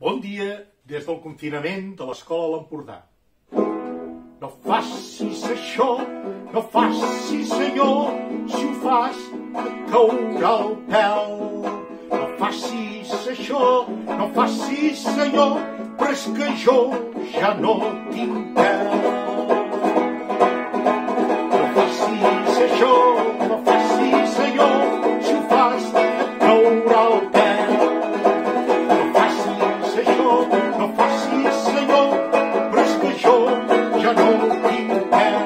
Bon dia des del confinament de l'escola a l'Empordà. No facis això, no facis senyor, si ho fas et caurà el pèl. No facis això, no facis senyor, però és que jo ja no tinc pèl. No facis això, no facis senyor, si ho fas et caurà el pèl. No facis això, no facis senyor, però és que jo ja no tinc pèl.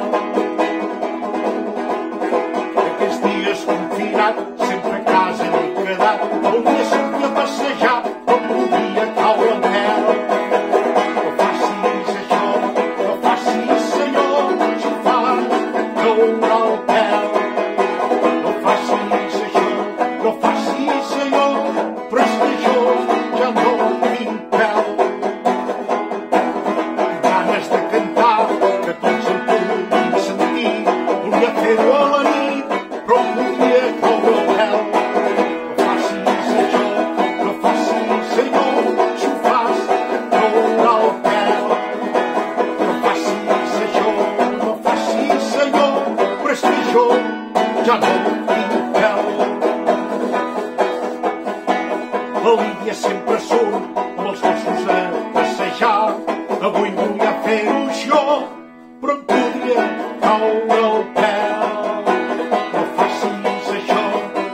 Aquests dies confinat, sempre a casa m'he quedat. Volia sortir a passejar, però em podia caure el pèl. No facis això, no facis senyor, si ho fas caurà el pèl. No facis això, no facis senyor, però és que jo ja no tinc pèl. Ganes de cantar, que tots em puguin sentir. Volia fer-ho a la nit, però em podia caure el pèl. No facis això, no facis senyor, si ho fas caurà el pèl. No facis això, no facis senyor, però és que jo ja no tinc pèl. La Lídia sempre surt amb els gossos a passejar. Avui volia fer-ho jo, però em podria caure el pèl. No facis això,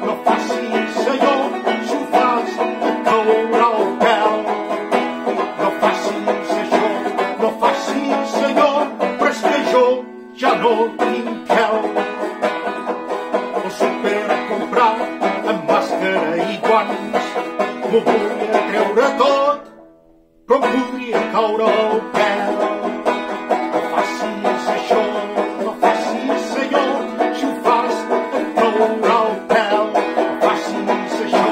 no facis senyor, si ho fas et caurà el pèl. No facis això, no facis senyor, però és que jo ja no tinc pèl. Al súper a comprar amb màscara i guants, m'ho volia treure tot, però em podria caure el pèl. No facis això, no facis senyor, si ho fas et caurà el pèl. No facis això,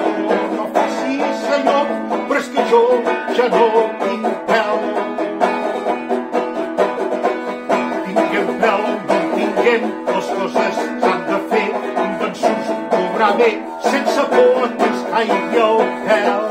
no facis senyor, però és que jo ja no tinc pèl. Tinguem pèl, no tinguem, les coses s'han de fer, convençuts cobrar bé, sense por que ens caigui el pèl.